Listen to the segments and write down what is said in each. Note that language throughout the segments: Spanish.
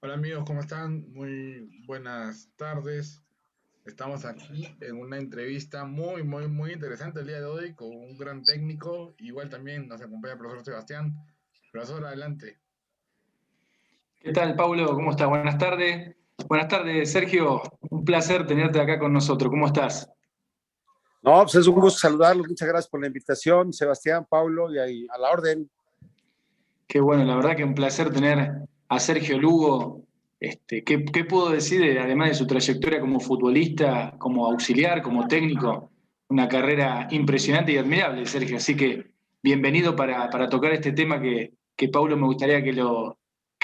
Hola amigos, ¿cómo están? Muy buenas tardes. Estamos aquí en una entrevista muy interesante el día de hoy con un gran técnico. Igual también nos acompaña el profesor Sebastián. Profesor, adelante. ¿Qué tal, Paulo? ¿Cómo estás? Buenas tardes. Buenas tardes, Sergio. Un placer tenerte acá con nosotros. ¿Cómo estás? No, pues es un gusto saludarlos. Muchas gracias por la invitación, Sebastián, Paulo, y ahí a la orden. Qué bueno, la verdad que un placer tener a Sergio Lugo. ¿Qué puedo decir, además de su trayectoria como futbolista, como auxiliar, como técnico? Una carrera impresionante y admirable, Sergio. Así que bienvenido para tocar este tema que Paulo me gustaría que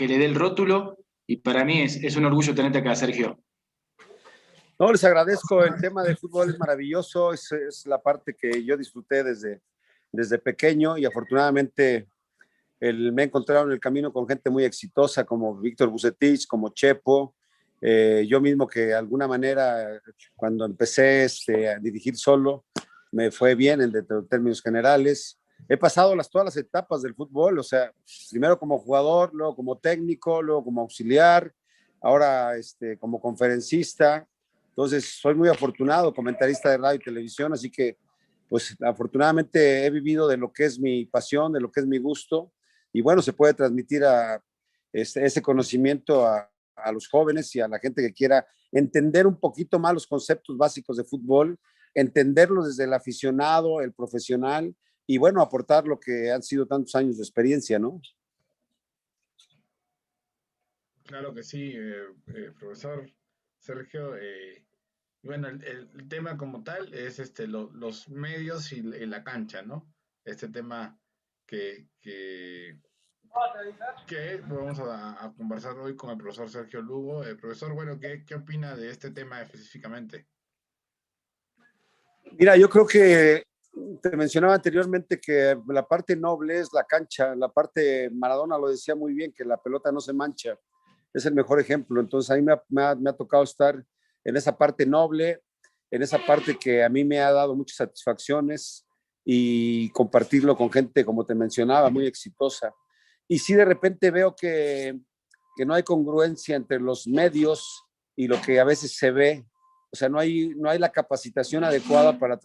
le dé el rótulo. Y para mí es un orgullo tenerte acá, Sergio. No, les agradezco. El tema de fútbol es maravilloso. Es la parte que yo disfruté desde pequeño y afortunadamente me he encontrado en el camino con gente muy exitosa como Víctor Vucetich, como Chepo. Yo mismo que de alguna manera cuando empecé a dirigir solo me fue bien en términos generales. He pasado todas las etapas del fútbol, o sea, primero como jugador, luego como técnico, luego como auxiliar, ahora como conferencista. Entonces, soy muy afortunado, comentarista de radio y televisión, así que, pues, afortunadamente he vivido de lo que es mi pasión, de lo que es mi gusto, y bueno, se puede transmitir ese conocimiento a los jóvenes y a la gente que quiera entender un poquito más los conceptos básicos de fútbol, entenderlos desde el aficionado, el profesional, y bueno, aportar lo que han sido tantos años de experiencia, ¿no? Claro que sí, profesor Sergio. Bueno, el tema como tal es los medios y la cancha, ¿no? Este tema que, que, que vamos a conversar hoy con el profesor Sergio Lugo. Profesor, bueno, ¿qué opina de este tema específicamente? Mira, yo creo que te mencionaba anteriormente que la parte noble es la cancha, la parte Maradona lo decía muy bien, que la pelota no se mancha, es el mejor ejemplo. Entonces a mí me ha tocado estar en esa parte noble, en esa parte que a mí me ha dado muchas satisfacciones y compartirlo con gente, como te mencionaba, muy exitosa. Y sí, de repente veo que no hay congruencia entre los medios y lo que a veces se ve. O sea, no hay la capacitación adecuada para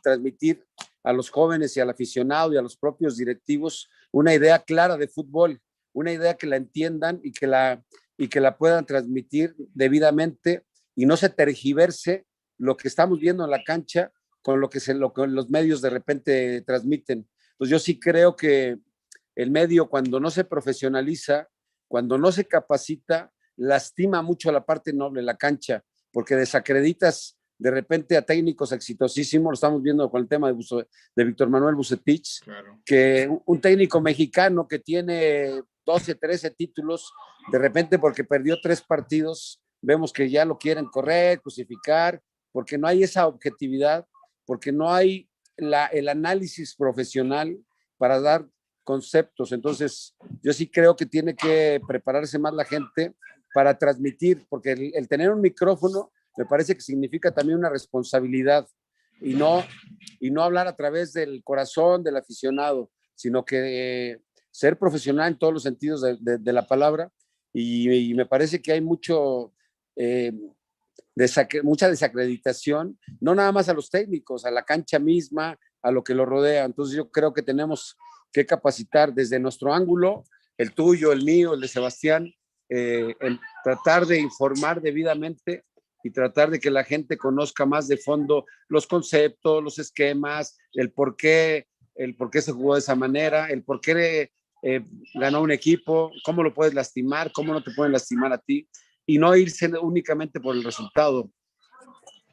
transmitir a los jóvenes y al aficionado y a los propios directivos una idea clara de fútbol, una idea que la entiendan y que la puedan transmitir debidamente y no se tergiverse lo que estamos viendo en la cancha con lo que los medios de repente transmiten. Pues yo sí creo que el medio, cuando no se profesionaliza, cuando no se capacita, lastima mucho a la parte noble, la cancha, porque desacreditas de repente a técnicos exitosísimos. Lo estamos viendo con el tema de Víctor Manuel Vucetich, Claro. que un técnico mexicano que tiene 12, 13 títulos, de repente porque perdió 3 partidos, vemos que ya lo quieren correr, crucificar, porque no hay esa objetividad, porque no hay el análisis profesional para dar conceptos. Entonces, yo sí creo que tiene que prepararse más la gente para transmitir, porque el tener un micrófono me parece que significa también una responsabilidad y no, y no hablar a través del corazón del aficionado, sino que ser profesional en todos los sentidos de la palabra. Y me parece que hay eh, mucha desacreditación, no nada más a los técnicos, a la cancha misma, a lo que lo rodea. Entonces yo creo que tenemos que capacitar desde nuestro ángulo, el tuyo, el mío, el de Sebastián, el tratar de informar debidamente y tratar de que la gente conozca más de fondo los conceptos, los esquemas, el por qué se jugó de esa manera, el por qué ganó un equipo, cómo lo puedes lastimar, cómo no te pueden lastimar a ti, y no irse únicamente por el resultado.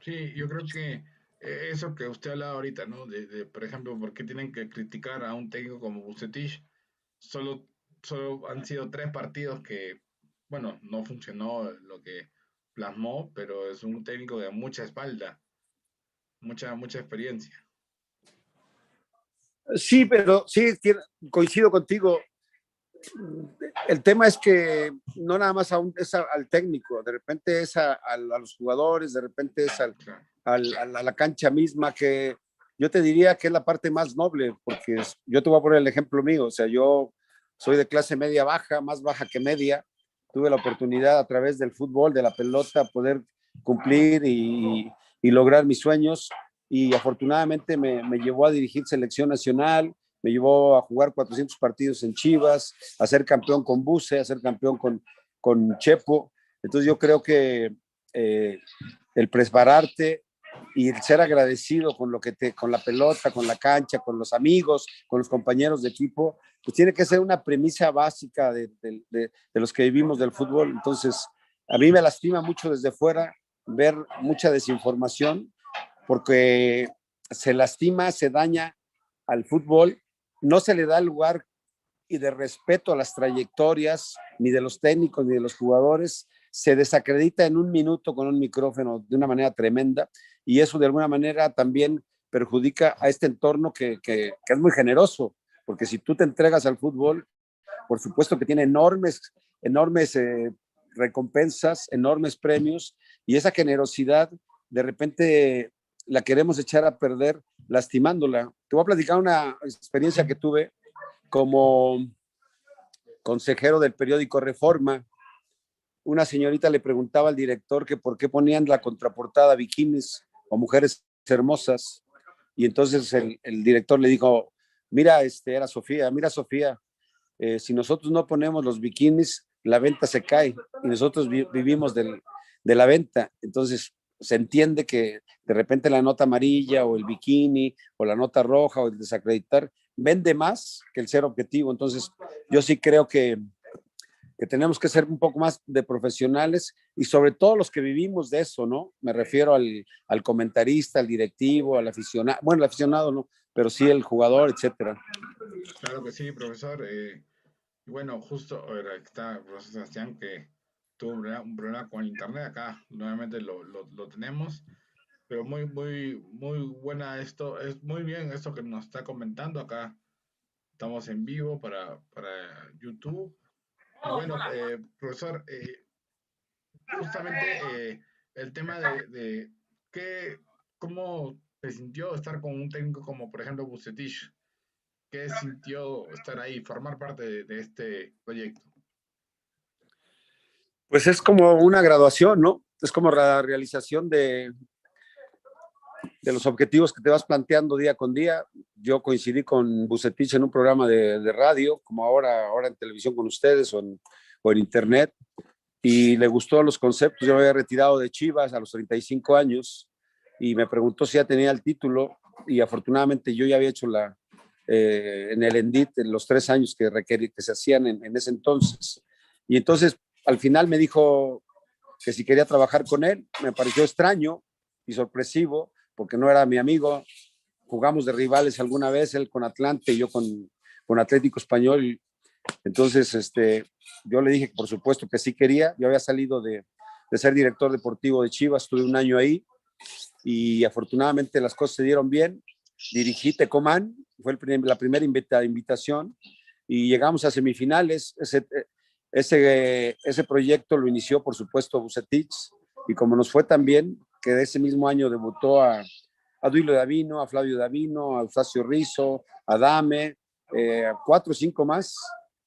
Sí, yo creo que eso que usted hablaba ahorita, ¿no? Por ejemplo, ¿por qué tienen que criticar a un técnico como Vucetich? Solo, solo han sido 3 partidos que, bueno, no funcionó lo que plasmó, pero es un técnico de mucha espalda, mucha experiencia. Sí, pero sí, coincido contigo. El tema es que no nada más es al técnico, de repente es a los jugadores, de repente es Claro. a la cancha misma, que yo te diría que es la parte más noble, porque yo te voy a poner el ejemplo mío. O sea, yo soy de clase media baja, más baja que media, tuve la oportunidad a través del fútbol, de la pelota, poder cumplir y lograr mis sueños. Y afortunadamente me llevó a dirigir selección nacional, me llevó a jugar 400 partidos en Chivas, a ser campeón con Buse, a ser campeón con Chepo. Entonces yo creo que el prepararte y el ser agradecido con con la pelota, con la cancha, con los amigos, con los compañeros de equipo, pues tiene que ser una premisa básica de los que vivimos del fútbol. Entonces, a mí me lastima mucho desde fuera ver mucha desinformación, porque se lastima, se daña al fútbol, no se le da el lugar y de respeto a las trayectorias, ni de los técnicos, ni de los jugadores, se desacredita en un minuto con un micrófono de una manera tremenda, y eso de alguna manera también perjudica a este entorno que es muy generoso, porque si tú te entregas al fútbol, por supuesto que tiene enormes recompensas, enormes premios, y esa generosidad de repente la queremos echar a perder lastimándola. Te voy a platicar una experiencia que tuve como consejero del periódico Reforma. Una señorita le preguntaba al director que por qué ponían la contraportada bikinis o mujeres hermosas, y entonces el director le dijo, mira, era Sofía, mira Sofía, si nosotros no ponemos los bikinis, la venta se cae, y nosotros vivimos de la venta. Entonces se entiende que de repente la nota amarilla o el bikini o la nota roja o el desacreditar vende más que el ser objetivo. Entonces yo sí creo que tenemos que ser un poco más de profesionales, y sobre todo los que vivimos de eso, ¿no? Me refiero al comentarista, al directivo, al aficionado, bueno, el aficionado no, pero sí el jugador, etcétera. Claro que sí, profesor. Bueno, justo ahora está el profesor Sebastián, que tuvo un problema con internet acá, nuevamente lo tenemos, pero muy buena esto, es muy bien esto que nos está comentando acá. Estamos en vivo para YouTube. Y bueno, profesor, justamente el tema de qué, cómo se sintió estar con un técnico como, por ejemplo, Vucetich. ¿Qué sintió estar ahí, formar parte de este proyecto? Pues es como una graduación, ¿no? Es como la realización de los objetivos que te vas planteando día con día. Yo coincidí con Vucetich en un programa de radio, como ahora en televisión con ustedes o en internet, y le gustó los conceptos. Yo me había retirado de Chivas a los 35 años y me preguntó si ya tenía el título, y afortunadamente yo ya había hecho en el ENDIT en los 3 años que se hacían en ese entonces. Y entonces al final me dijo que si quería trabajar con él. Me pareció extraño y sorpresivo, porque no era mi amigo. Jugamos de rivales alguna vez, él con Atlante y yo con Atlético Español. Entonces, yo le dije que por supuesto que sí quería. Yo había salido de ser director deportivo de Chivas, estuve un año ahí, y afortunadamente las cosas se dieron bien. Dirigí Tecomán, fue la primera invitación, y llegamos a semifinales. Ese proyecto lo inició, por supuesto, Vucetich, y como nos fue tan bien, que ese mismo año debutó a Duilio Davino, a Flavio Davino, a Eustacio Rizzo, a Dame, 4 o 5 más.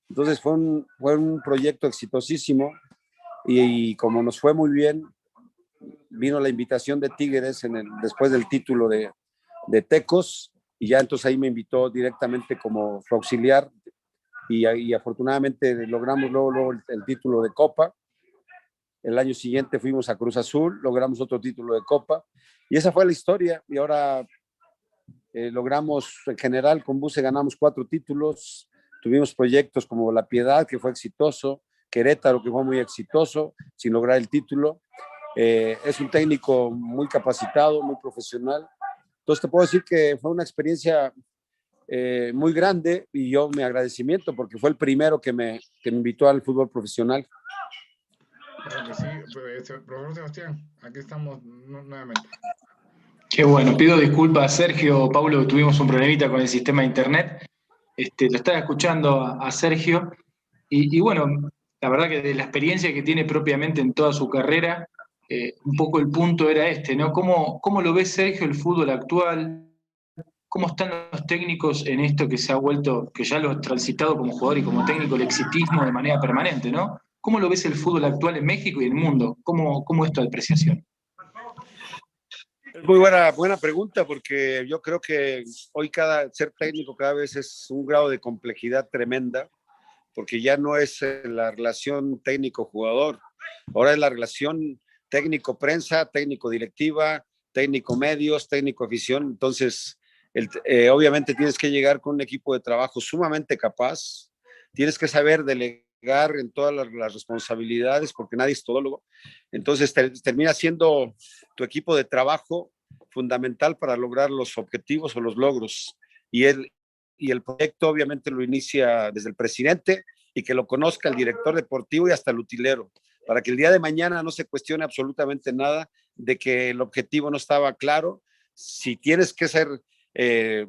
Entonces fue un proyecto exitosísimo, y como nos fue muy bien, vino la invitación de Tigres después del título de Tecos, y ya entonces ahí me invitó directamente como su auxiliar, y afortunadamente logramos luego el título de Copa. El año siguiente fuimos a Cruz Azul, logramos otro título de Copa, y esa fue la historia. Y ahora logramos, en general, con Buse ganamos 4 títulos. Tuvimos proyectos como La Piedad, que fue exitoso, Querétaro, que fue muy exitoso, sin lograr el título. Es un técnico muy capacitado, muy profesional. Entonces te puedo decir que fue una experiencia muy grande, y yo mi agradecimiento, porque fue el primero que me invitó al fútbol profesional. Claro que sí, profesor Sebastián, aquí estamos nuevamente. Qué bueno, pido disculpas a Sergio, Paulo, que tuvimos un problemita con el sistema de internet. Lo estaba escuchando a Sergio, y bueno, la verdad que de la experiencia que tiene propiamente en toda su carrera, un poco el punto era ¿no? ¿Cómo lo ve Sergio el fútbol actual? ¿Cómo están los técnicos en esto que se ha vuelto, que ya lo has transitado como jugador y como técnico, el exitismo de manera permanente, ¿no? ¿Cómo lo ves el fútbol actual en México y en el mundo? ¿Cómo es tu apreciación? Es muy buena pregunta, porque yo creo que hoy ser técnico cada vez es un grado de complejidad tremenda, porque ya no es la relación técnico-jugador, ahora es la relación técnico-prensa, técnico-directiva, técnico-medios, técnico-afición. Entonces, obviamente tienes que llegar con un equipo de trabajo sumamente capaz, tienes que saber delegar en todas las responsabilidades, porque nadie es todólogo. Entonces, termina siendo tu equipo de trabajo fundamental para lograr los objetivos o los logros. Y el proyecto obviamente lo inicia desde el presidente y que lo conozca el director deportivo y hasta el utilero, para que el día de mañana no se cuestione absolutamente nada de que el objetivo no estaba claro. Si tienes que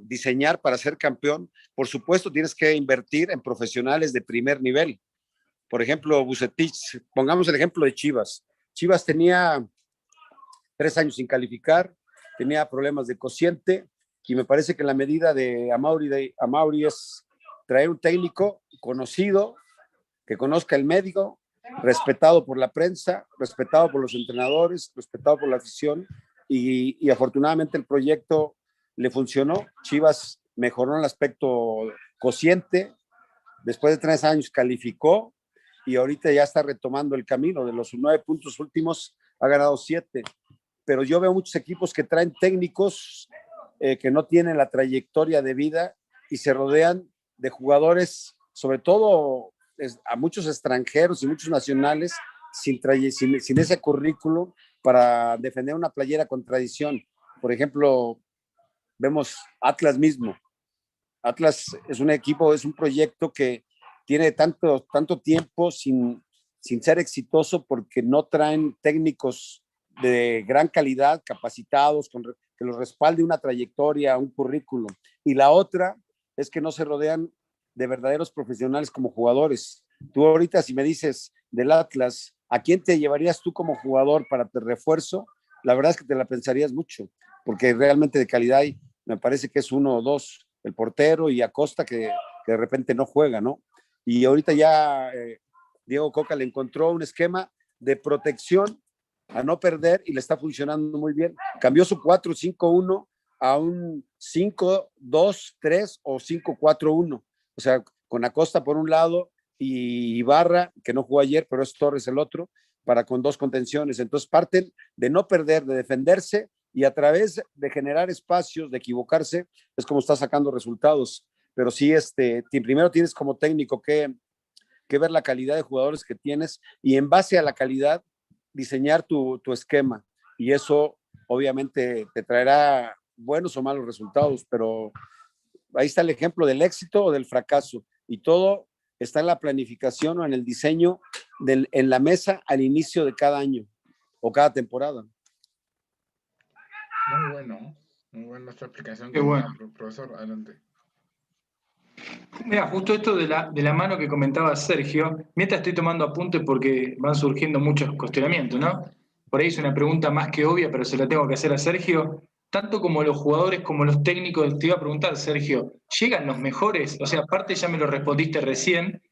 diseñar para ser campeón, por supuesto tienes que invertir en profesionales de primer nivel. Por ejemplo, Bucetich, pongamos el ejemplo de Chivas. Chivas tenía 3 años sin calificar, tenía problemas de cociente, y me parece que la medida de Amauri es traer un técnico conocido, que conozca el médico, respetado por la prensa, respetado por los entrenadores, respetado por la afición, y afortunadamente el proyecto le funcionó. Chivas mejoró en el aspecto cociente, después de 3 años calificó, y ahorita ya está retomando el camino. De los 9 puntos últimos ha ganado 7. Pero yo veo muchos equipos que traen técnicos que no tienen la trayectoria de vida y se rodean de jugadores, sobre todo a muchos extranjeros y muchos nacionales, sin ese currículo para defender una playera con tradición. Por ejemplo, vemos Atlas mismo. Atlas es un equipo, es un proyecto que tiene tanto tiempo sin ser exitoso, porque no traen técnicos de gran calidad, capacitados, que los respalde una trayectoria, un currículum. Y la otra es que no se rodean de verdaderos profesionales como jugadores. Tú ahorita, si me dices del Atlas, ¿a quién te llevarías tú como jugador para tu refuerzo? La verdad es que te la pensarías mucho, porque realmente de calidad me parece que es uno o dos, el portero y Acosta, que de repente no juega, ¿no? Y ahorita ya Diego Coca le encontró un esquema de protección a no perder y le está funcionando muy bien. Cambió su 4-5-1 a un 5-2-3 o 5-4-1. O sea, con Acosta por un lado y Ibarra, que no jugó ayer, pero es Torres el otro, para con 2 contenciones. Entonces parten de no perder, de defenderse, y a través de generar espacios, de equivocarse, es como está sacando resultados. Pero sí, primero tienes como técnico que ver la calidad de jugadores que tienes, y en base a la calidad diseñar tu esquema, y eso obviamente te traerá buenos o malos resultados, pero ahí está el ejemplo del éxito o del fracaso, y todo está en la planificación o en el diseño en la mesa al inicio de cada año o cada temporada. Muy buena esta explicación Qué que bueno. da, profesor, adelante. Mira, justo esto de la mano que comentaba Sergio, mientras estoy tomando apuntes porque van surgiendo muchos cuestionamientos, ¿no? Por ahí es una pregunta más que obvia, pero se la tengo que hacer a Sergio. Tanto como los jugadores como los técnicos, te iba a preguntar, Sergio, ¿llegan los mejores? O sea, aparte ya me lo respondiste recién,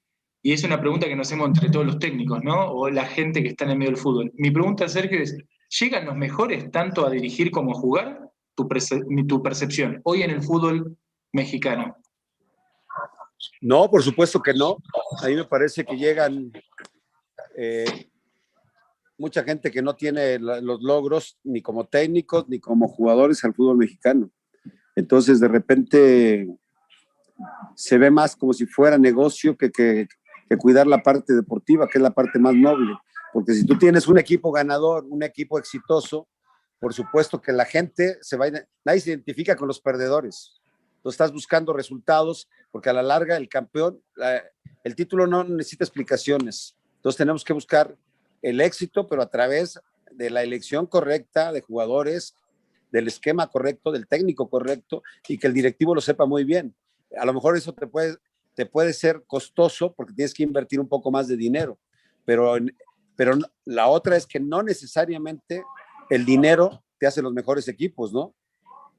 y es una pregunta que nos hacemos entre todos los técnicos, ¿no? O la gente que está en el medio del fútbol. Mi pregunta, Sergio, es, ¿llegan los mejores tanto a dirigir como a jugar? Tu percepción, hoy en el fútbol mexicano. No, por supuesto que no. A mí me parece que llegan mucha gente que no tiene los logros ni como técnicos ni como jugadores al fútbol mexicano. Entonces, de repente se ve más como si fuera negocio que cuidar la parte deportiva, que es la parte más noble. Porque si tú tienes un equipo ganador, un equipo exitoso, por supuesto que la gente nadie se identifica con los perdedores. Tú estás buscando resultados, porque a la larga el campeón, el título no necesita explicaciones. Entonces tenemos que buscar el éxito, pero a través de la elección correcta de jugadores, del esquema correcto, del técnico correcto, y que el directivo lo sepa muy bien. A lo mejor eso te puede ser costoso porque tienes que invertir un poco más de dinero, pero la otra es que no necesariamente el dinero te hace los mejores equipos, ¿no? O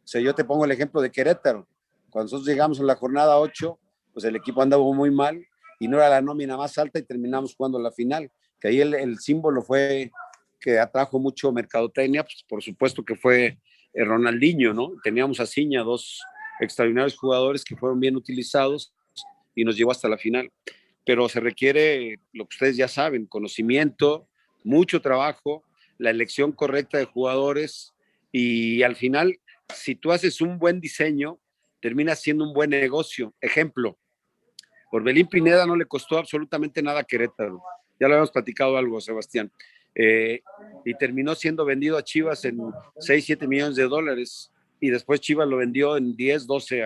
sea, yo te pongo el ejemplo de Querétaro. Cuando nosotros llegamos en la jornada 8, pues el equipo andaba muy mal, y no era la nómina más alta y terminamos jugando la final, que ahí el símbolo fue que atrajo mucho mercadotecnia, pues por supuesto que fue Ronaldinho, ¿no? Teníamos a Ciña, dos extraordinarios jugadores que fueron bien utilizados y nos llevó hasta la final. Pero se requiere, lo que ustedes ya saben, conocimiento, mucho trabajo, la elección correcta de jugadores y al final, si tú haces un buen diseño, termina siendo un buen negocio. Ejemplo, Orbelín Pineda no le costó absolutamente nada a Querétaro. Ya lo habíamos platicado algo, Sebastián. Y terminó siendo vendido a Chivas en 6, 7 millones de dólares. Y después Chivas lo vendió en 10, 12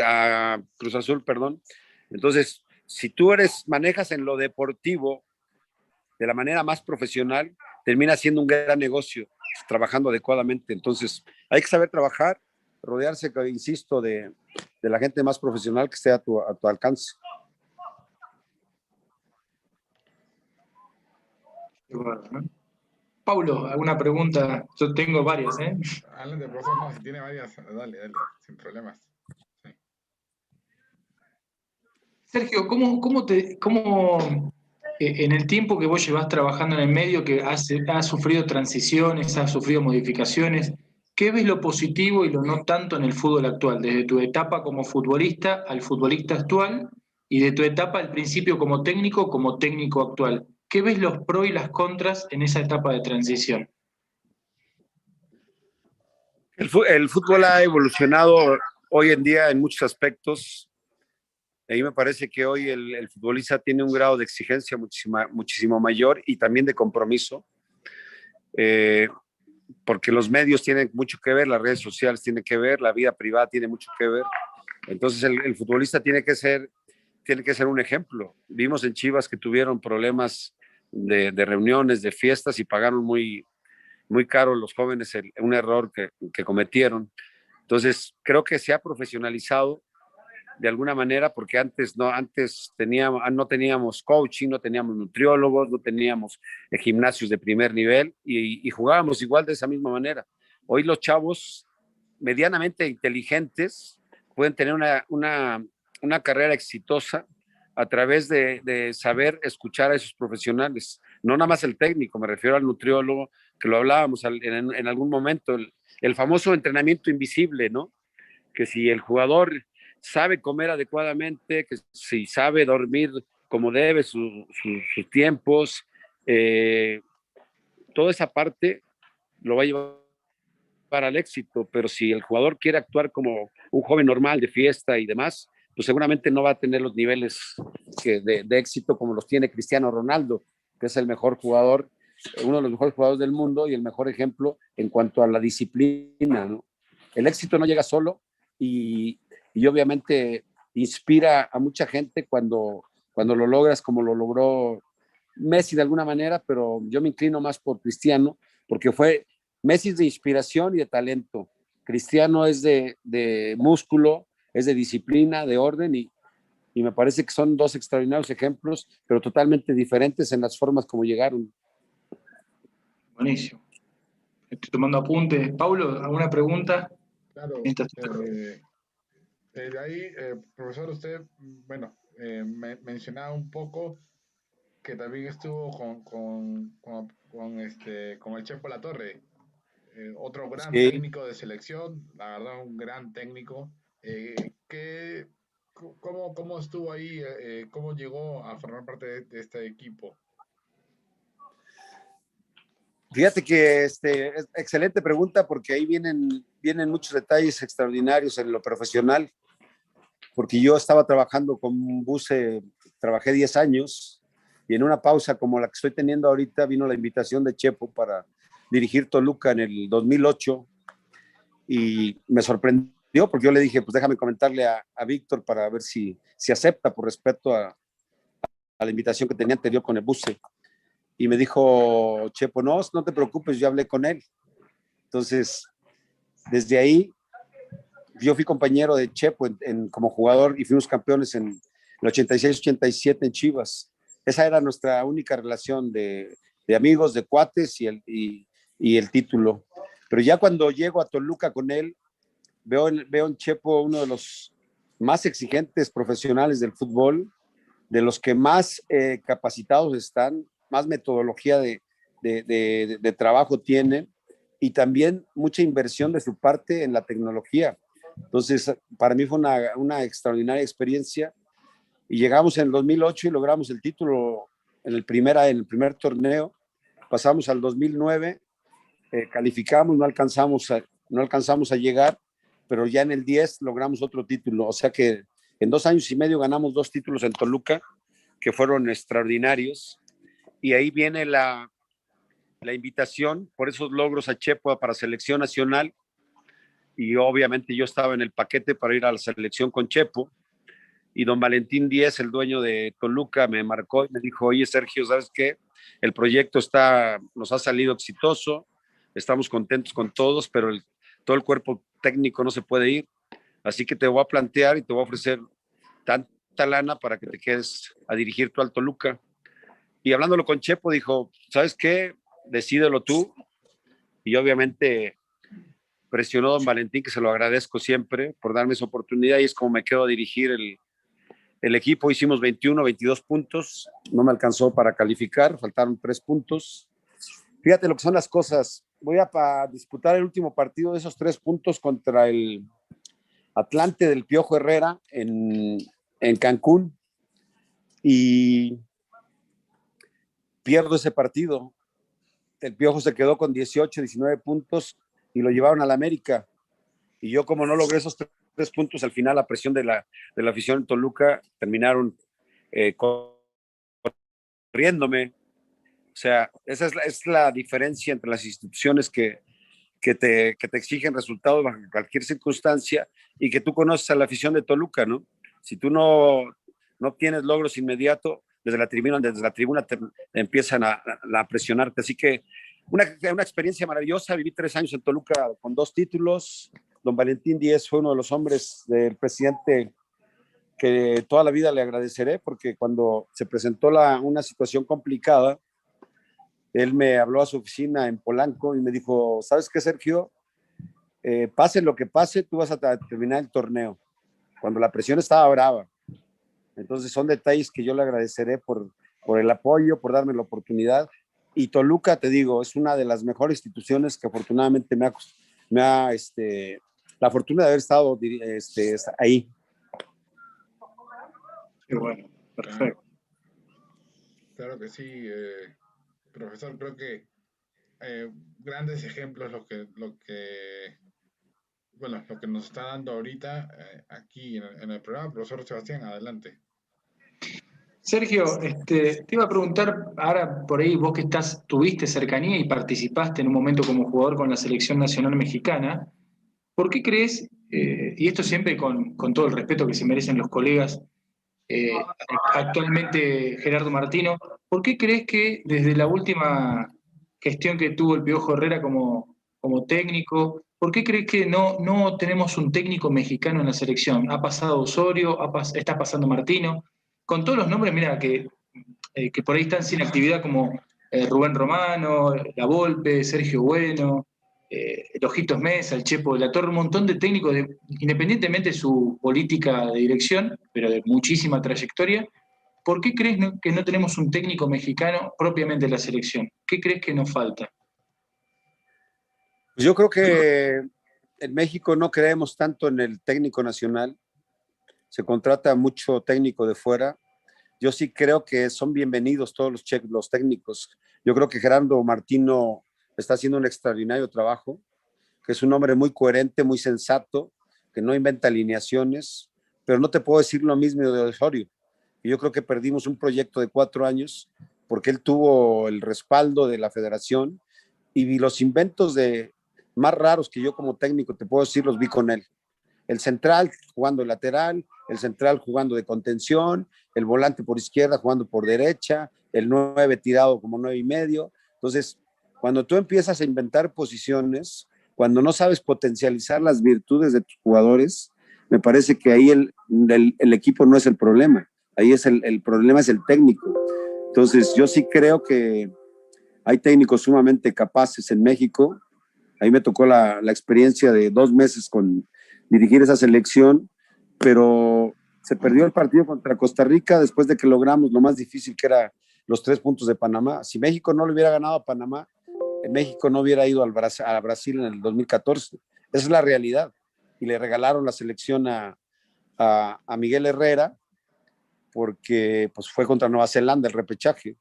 a Cruz Azul, perdón. Entonces, si tú manejas en lo deportivo de la manera más profesional, termina siendo un gran negocio, trabajando adecuadamente. Entonces, hay que saber trabajar, rodearse, insisto, de la gente más profesional que esté a tu alcance. Paulo, ¿alguna pregunta? Yo tengo varias, ¿eh? Adelante, profesor, no, si tiene varias, dale, sin problemas. Sí. Sergio, ¿cómo en el tiempo que vos llevas trabajando en el medio, que has sufrido transiciones, has sufrido modificaciones, qué ves lo positivo y lo no tanto en el fútbol actual, desde tu etapa como futbolista al futbolista actual y de tu etapa al principio como técnico actual? ¿Qué ves los pros y las contras en esa etapa de transición? El fútbol ha evolucionado hoy en día en muchos aspectos. A mí me parece que hoy el futbolista tiene un grado de exigencia muchísimo mayor y también de compromiso, porque los medios tienen mucho que ver, las redes sociales tienen que ver, la vida privada tiene mucho que ver. Entonces el futbolista tiene que ser un ejemplo. Vimos en Chivas que tuvieron problemas de reuniones, de fiestas y pagaron muy caro los jóvenes un error que cometieron. Entonces creo que se ha profesionalizado de alguna manera, porque antes no teníamos coaching, no teníamos nutriólogos, no teníamos gimnasios de primer nivel y jugábamos igual de esa misma manera. Hoy los chavos medianamente inteligentes pueden tener una carrera exitosa a través de saber escuchar a esos profesionales, no nada más el técnico, me refiero al nutriólogo, que lo hablábamos en algún momento, el famoso entrenamiento invisible, ¿no? Que si el jugador sabe comer adecuadamente, que si sabe dormir como debe, sus tiempos, toda esa parte lo va a llevar al éxito, pero si el jugador quiere actuar como un joven normal de fiesta y demás, pues seguramente no va a tener los niveles de éxito como los tiene Cristiano Ronaldo, que es el mejor jugador, uno de los mejores jugadores del mundo y el mejor ejemplo en cuanto a la disciplina, ¿no? El éxito no llega solo y obviamente inspira a mucha gente cuando lo logras como lo logró Messi de alguna manera, pero yo me inclino más por Cristiano, porque Messi es de inspiración y de talento. Cristiano es de músculo, es de disciplina, de orden y me parece que son dos extraordinarios ejemplos, pero totalmente diferentes en las formas como llegaron. Buenísimo. Estoy tomando apuntes. Paulo, ¿alguna pregunta? Claro, de ahí, profesor, usted, bueno, mencionaba un poco que también estuvo con el Chepo Latorre, otro gran Sí. técnico de selección, la verdad, un gran técnico. ¿Cómo estuvo ahí? ¿Cómo llegó a formar parte de este equipo? Fíjate que es excelente pregunta porque ahí vienen muchos detalles extraordinarios en lo profesional, porque yo estaba trabajando con Buse, trabajé 10 años y en una pausa como la que estoy teniendo ahorita vino la invitación de Chepo para dirigir Toluca en el 2008 y me sorprendió porque yo le dije, pues déjame comentarle a Víctor para ver si acepta por respeto a la invitación que tenía anterior con el Buse. Y me dijo Chepo, no te preocupes, yo hablé con él. Entonces, desde ahí, yo fui compañero de Chepo como jugador y fuimos campeones en el 86-87 en Chivas. Esa era nuestra única relación de amigos, de cuates y el título. Pero ya cuando llego a Toluca con él, veo en Chepo uno de los más exigentes profesionales del fútbol, de los que más capacitados están, más metodología de trabajo tienen y también mucha inversión de su parte en la tecnología. Entonces, para mí fue una extraordinaria experiencia y llegamos en el 2008 y logramos el título en el primer torneo. Pasamos al 2009, calificamos, no alcanzamos a llegar, pero ya en el 10 logramos otro título. O sea que en 2 años y medio ganamos 2 títulos en Toluca, que fueron extraordinarios. Y ahí viene la invitación por esos logros a Chepo para selección nacional. Y obviamente yo estaba en el paquete para ir a la selección con Chepo. Y don Valentín Díez, el dueño de Toluca, me marcó y me dijo, oye, Sergio, ¿sabes qué? El proyecto nos ha salido exitoso, estamos contentos con todos, pero todo el cuerpo técnico no se puede ir, así que te voy a plantear y te voy a ofrecer tanta lana para que te quedes a dirigir tú al Toluca. Y hablándolo con Chepo, dijo, ¿sabes qué? Decídelo tú. Y obviamente presionó don Valentín, que se lo agradezco siempre por darme esa oportunidad, y es como me quedo a dirigir el equipo. Hicimos 21, 22 puntos, no me alcanzó para calificar, faltaron 3 puntos. Fíjate lo que son las cosas. Voy a disputar el último partido de esos 3 puntos contra el Atlante del Piojo Herrera en Cancún y pierdo ese partido. El Piojo se quedó con 18, 19 puntos y lo llevaron a la América. Y yo, como no logré esos 3 puntos, al final la presión de la afición en Toluca terminaron corriéndome. O sea, esa es la diferencia entre las instituciones que te exigen resultados bajo cualquier circunstancia y que tú conoces a la afición de Toluca, ¿no? Si tú no tienes logros inmediatos, desde la tribuna te empiezan a presionarte. Así que una experiencia maravillosa. Viví 3 años en Toluca con 2 títulos. Don Valentín Díez fue uno de los hombres del presidente que toda la vida le agradeceré, porque cuando se presentó una situación complicada, él me habló a su oficina en Polanco y me dijo, ¿sabes qué, Sergio? Pase lo que pase, tú vas a terminar el torneo. Cuando la presión estaba brava. Entonces son detalles que yo le agradeceré por el apoyo, por darme la oportunidad. Y Toluca, te digo, es una de las mejores instituciones que afortunadamente me ha la fortuna de haber estado ahí. Qué bueno, perfecto. Claro que sí, profesor, creo que grandes ejemplos lo que nos está dando ahorita aquí en el programa. Profesor Sebastián, adelante. Sergio, te iba a preguntar, ahora por ahí vos que tuviste cercanía y participaste en un momento como jugador con la selección nacional mexicana, ¿por qué crees, y esto siempre con todo el respeto que se merecen los colegas, actualmente Gerardo Martino, ¿por qué crees que desde la última gestión que tuvo el Piojo Herrera como técnico, ¿por qué crees que no tenemos un técnico mexicano en la selección? Ha pasado Osorio, está pasando Martino, con todos los nombres, mira, que por ahí están sin actividad como Rubén Romano, La Volpe, Sergio Bueno, el Ojitos Mesa, el Chepo de la Torre, un montón de técnicos, independientemente de su política de dirección, pero de muchísima trayectoria. ¿Por qué crees que no tenemos un técnico mexicano propiamente en la selección? ¿Qué crees que nos falta? Pues yo creo que en México no creemos tanto en el técnico nacional, se contrata mucho técnico de fuera. Yo sí creo que son bienvenidos todos los técnicos. Yo creo que Gerardo Martino está haciendo un extraordinario trabajo, que es un hombre muy coherente, muy sensato, que no inventa alineaciones, pero no te puedo decir lo mismo de Osorio. Yo creo que perdimos un proyecto de 4 años porque él tuvo el respaldo de la federación y los inventos más raros que yo como técnico te puedo decir los vi con él. El central jugando de lateral, el central jugando de contención, el volante por izquierda jugando por derecha, el 9 tirado como 9 y medio. Entonces, cuando tú empiezas a inventar posiciones, cuando no sabes potencializar las virtudes de tus jugadores, me parece que ahí el equipo no es el problema. Ahí el problema es el técnico. Entonces, yo sí creo que hay técnicos sumamente capaces en México. Ahí me tocó la experiencia de 2 meses con dirigir esa selección, pero Se perdió el partido contra Costa Rica después de que logramos lo más difícil, que era los 3 puntos de Panamá. Si México no le hubiera ganado a Panamá, México no hubiera ido a Brasil en el 2014. Esa es la realidad. Y le regalaron la selección a Miguel Herrera porque pues, fue contra Nueva Zelanda el repechaje.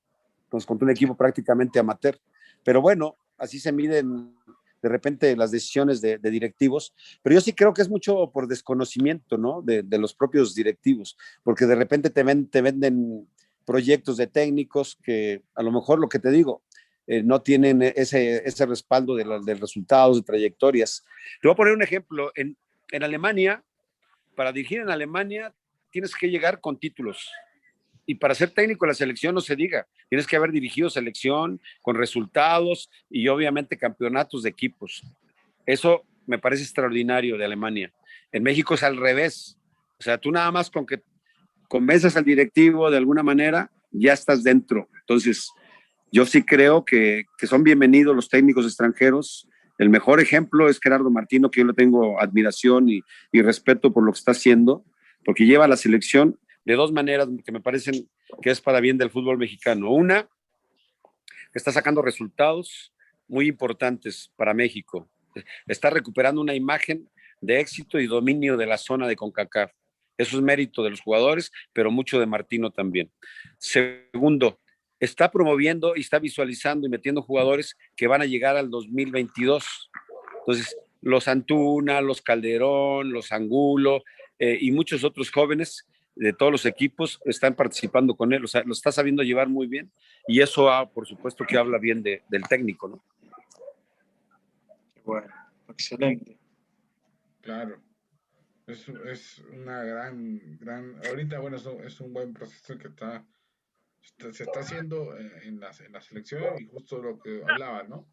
Entonces, contra un equipo prácticamente amateur. Pero bueno, así se miden de repente las decisiones de directivos, pero yo sí creo que es mucho por desconocimiento, ¿no? De los propios directivos, porque de repente te venden proyectos de técnicos que a lo mejor lo que te digo, no tienen ese respaldo de resultados, de trayectorias. Te voy a poner un ejemplo. En Alemania, para dirigir en Alemania, tienes que llegar con títulos. Y para ser técnico de la selección no se diga, tienes que haber dirigido selección con resultados y obviamente campeonatos de equipos. Eso me parece extraordinario de Alemania. En México es al revés. O sea, tú nada más con que convences al directivo de alguna manera, ya estás dentro. Entonces, yo sí creo que son bienvenidos los técnicos extranjeros. El mejor ejemplo es Gerardo Martino, que yo le tengo admiración y respeto por lo que está haciendo, porque lleva a la selección de dos maneras que me parecen que es para bien del fútbol mexicano. Una, que está sacando resultados muy importantes para México. Está recuperando una imagen de éxito y dominio de la zona de CONCACAF. Eso es mérito de los jugadores, pero mucho de Martino también. Segundo, está promoviendo y está visualizando y metiendo jugadores que van a llegar al 2022. Entonces, los Antuna, los Calderón, los Angulo y muchos otros jóvenes de todos los equipos están participando con él, o sea, lo está sabiendo llevar muy bien y eso, por supuesto, que habla bien del técnico, ¿no? Bueno, excelente. Claro, es una ahorita, bueno, es un buen proceso que se está haciendo en la selección y justo lo que hablaba, ¿no?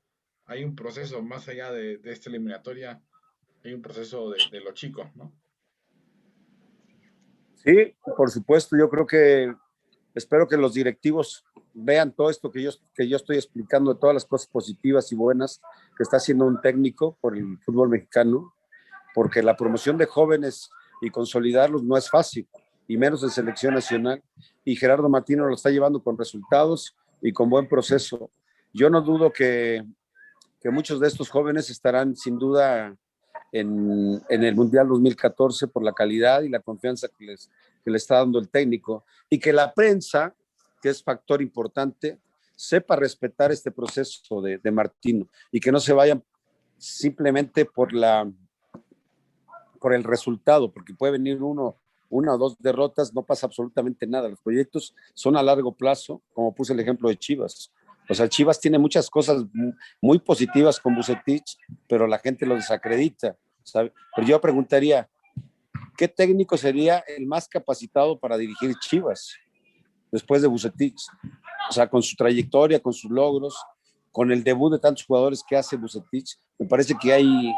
Hay un proceso más allá de esta eliminatoria, hay un proceso de los chicos, ¿no? Sí, por supuesto, yo creo que espero que los directivos vean todo esto que yo estoy explicando, de todas las cosas positivas y buenas que está haciendo un técnico por el fútbol mexicano, porque la promoción de jóvenes y consolidarlos no es fácil, y menos en selección nacional. Y Gerardo Martino lo está llevando con resultados y con buen proceso. Yo no dudo que muchos de estos jóvenes estarán sin duda en el Mundial 2014 por la calidad y la confianza que le está dando el técnico y que la prensa, que es factor importante, sepa respetar este proceso de Martino y que no se vayan simplemente por el resultado, porque puede venir una o dos derrotas, no pasa absolutamente nada. Los proyectos son a largo plazo, como puse el ejemplo de Chivas. O sea, Chivas tiene muchas cosas muy positivas con Vucetich, pero la gente lo desacredita, ¿sabe? Pero yo preguntaría, ¿qué técnico sería el más capacitado para dirigir Chivas después de Vucetich? O sea, con su trayectoria, con sus logros, con el debut de tantos jugadores que hace Vucetich, me parece que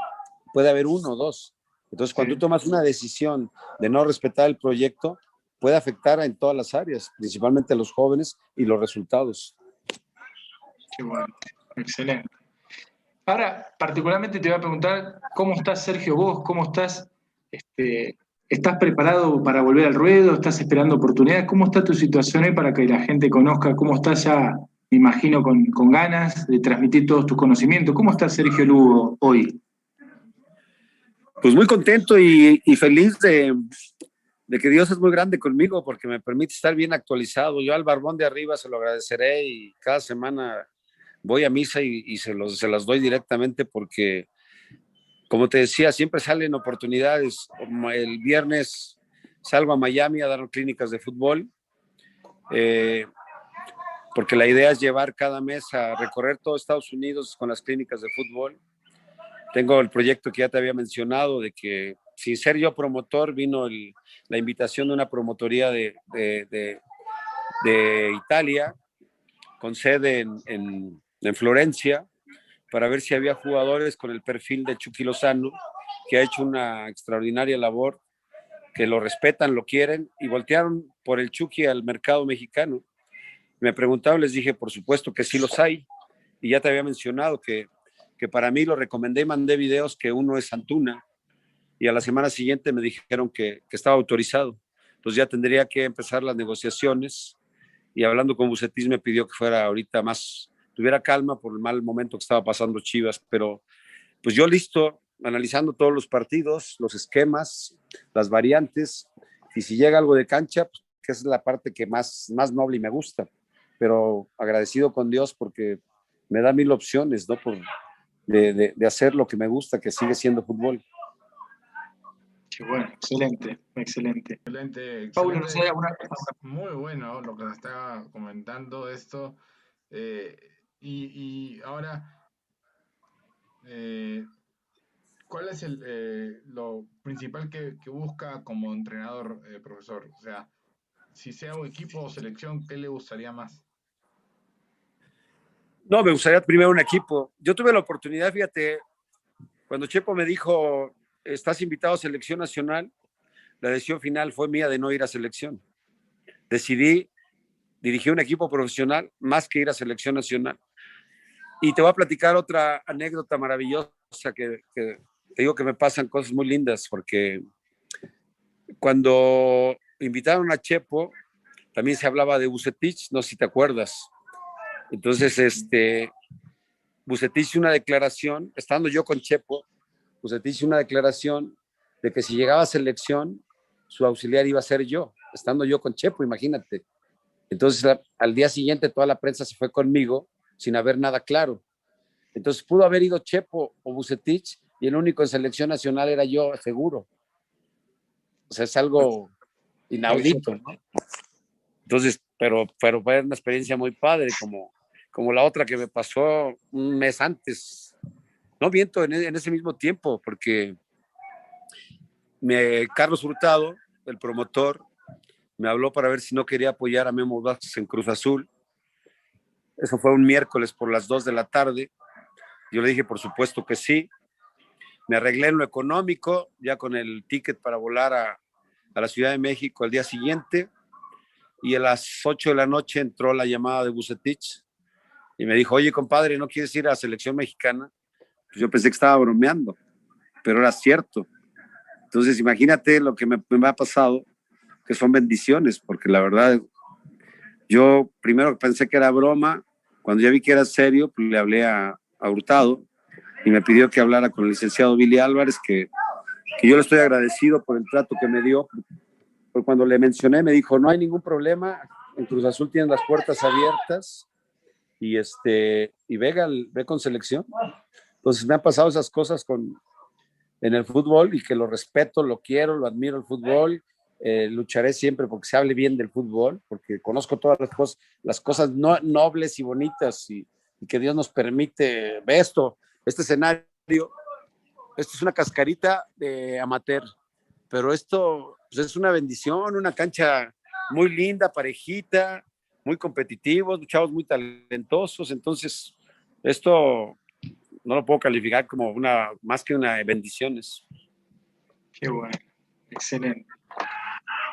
puede haber uno o dos. Entonces, cuando tú tomas una decisión de no respetar el proyecto, puede afectar en todas las áreas, principalmente a los jóvenes y los resultados. Qué bueno, excelente. Ahora, particularmente te voy a preguntar, ¿cómo estás, Sergio, vos? ¿Cómo estás? ¿Estás preparado para volver al ruedo? ¿Estás esperando oportunidades? ¿Cómo está tu situación hoy para que la gente conozca cómo estás ya, me imagino, con ganas de transmitir todos tus conocimientos? ¿Cómo está Sergio Lugo hoy? Pues muy contento y feliz de que Dios es muy grande conmigo porque me permite estar bien actualizado. Yo al barbón de arriba se lo agradeceré y cada semana voy a misa y se las doy directamente porque, como te decía, siempre salen oportunidades. El viernes salgo a Miami a dar clínicas de fútbol, porque la idea es llevar cada mes a recorrer todo Estados Unidos con las clínicas de fútbol. Tengo el proyecto que ya te había mencionado, de que sin ser yo promotor, vino la invitación de una promotoría de Italia, con sede en Florencia, para ver si había jugadores con el perfil de Chucky Lozano, que ha hecho una extraordinaria labor, que lo respetan, lo quieren, y voltearon por el Chucky al mercado mexicano. Me preguntaron, les dije, por supuesto que sí los hay, y ya te había mencionado que para mí lo recomendé y mandé videos, que uno es Antuna, y a la semana siguiente me dijeron que estaba autorizado. Entonces ya tendría que empezar las negociaciones y hablando con Vucetich me pidió que fuera ahorita más, tuviera calma por el mal momento que estaba pasando Chivas, pero pues yo listo, analizando todos los partidos, los esquemas, las variantes, y si llega algo de cancha, pues, que esa es la parte que más noble y me gusta, pero agradecido con Dios porque me da mil opciones, ¿no? De hacer lo que me gusta, que sigue siendo fútbol. Qué bueno, excelente, excelente. Excelente, Paulo, no sé, excelente. alguna... Muy bueno lo que se está comentando esto. eh, y ahora, eh, ¿cuál es lo principal que busca como entrenador, profesor? O sea, si sea un equipo o selección, ¿qué le gustaría más? No, me gustaría primero un equipo. Yo tuve la oportunidad, fíjate, cuando Chepo me dijo, estás invitado a selección nacional, la decisión final fue mía de no ir a selección. Decidí dirigir un equipo profesional más que ir a selección nacional. Y te voy a platicar otra anécdota maravillosa que te digo que me pasan cosas muy lindas, porque cuando invitaron a Chepo, también se hablaba de Vucetich, no sé si te acuerdas. Entonces, Vucetich hizo una declaración, estando yo con Chepo, Vucetich hizo una declaración de que si llegaba a selección, su auxiliar iba a ser yo, estando yo con Chepo, imagínate. Entonces, al día siguiente toda la prensa se fue conmigo sin haber nada claro. Entonces, pudo haber ido Chepo o Vucetich y el único en selección nacional era yo, seguro. O sea, es algo inaudito, ¿no? Entonces, pero fue una experiencia muy padre, como la otra que me pasó un mes antes. No miento, en ese mismo tiempo, porque Carlos Hurtado, el promotor, me habló para ver si no quería apoyar a Memo Vázquez en Cruz Azul. Eso fue un miércoles por las 2 de la tarde. Yo le dije, por supuesto que sí. Me arreglé en lo económico, ya con el ticket para volar a la Ciudad de México al día siguiente. Y a las 8 de la noche entró la llamada de Vucetich y me dijo, oye, compadre, ¿no quieres ir a la selección mexicana? Pues yo pensé que estaba bromeando, pero era cierto. Entonces, imagínate lo que me ha pasado, que son bendiciones, porque la verdad, yo primero pensé que era broma, cuando ya vi que era serio, pues le hablé a Hurtado y me pidió que hablara con el licenciado Billy Álvarez, que yo le estoy agradecido por el trato que me dio, porque cuando le mencioné me dijo, no hay ningún problema, en Cruz Azul tienen las puertas abiertas y, ve con selección. Entonces me han pasado esas cosas en el fútbol y que lo respeto, lo quiero, lo admiro el fútbol. Lucharé siempre porque se hable bien del fútbol, porque conozco todas las cosas nobles y bonitas y que Dios nos permite ver este escenario. Esto es una cascarita de amateur, pero esto pues, es una bendición, una cancha muy linda, parejita, muy competitivos, chavos muy talentosos, entonces esto no lo puedo calificar como más que una bendiciones. Qué bueno, excelente.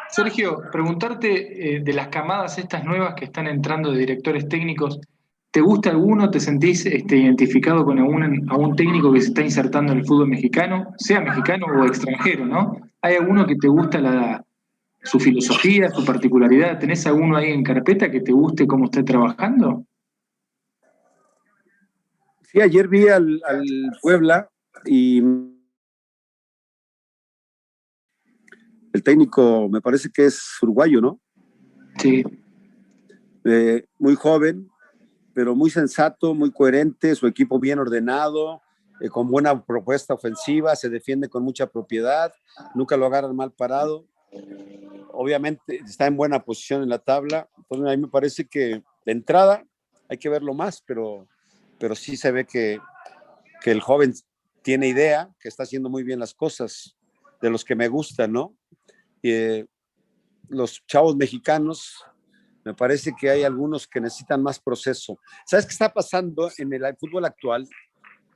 Sergio, preguntarte de las camadas estas nuevas que están entrando de directores técnicos, ¿te gusta alguno? ¿Te sentís identificado con algún técnico que se está insertando en el fútbol mexicano, sea mexicano o extranjero, ¿no? ¿Hay alguno que te gusta su filosofía, su particularidad? ¿Tenés alguno ahí en carpeta que te guste cómo está trabajando? Sí, ayer vi al Puebla y el técnico me parece que es uruguayo, ¿no? Sí. Muy joven, pero muy sensato, muy coherente, su equipo bien ordenado, con buena propuesta ofensiva, se defiende con mucha propiedad, nunca lo agarran mal parado. Obviamente está en buena posición en la tabla. Entonces, a mí me parece que de entrada hay que verlo más, pero sí se ve que el joven tiene idea, que está haciendo muy bien las cosas, de los que me gustan, ¿no? Los chavos mexicanos, me parece que hay algunos que necesitan más proceso. ¿Sabes qué está pasando en el fútbol actual?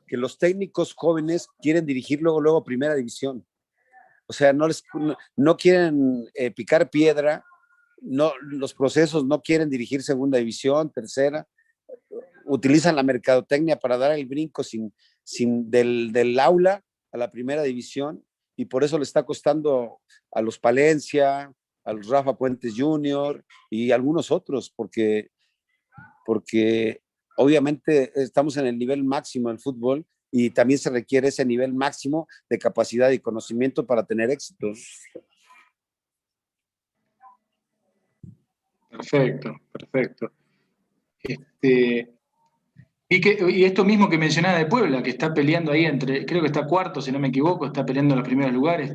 Que los técnicos jóvenes quieren dirigir luego primera división. O sea, no quieren picar piedra, no, los procesos no quieren dirigir segunda división, tercera, utilizan la mercadotecnia para dar el brinco del aula a la primera división y por eso le está costando a los Palencia, a los Rafa Puentes Jr. y algunos otros, porque obviamente estamos en el nivel máximo del fútbol y también se requiere ese nivel máximo de capacidad y conocimiento para tener éxito. Perfecto, perfecto. Y esto mismo que mencionaba de Puebla, que está peleando ahí creo que está cuarto, si no me equivoco, está peleando en los primeros lugares,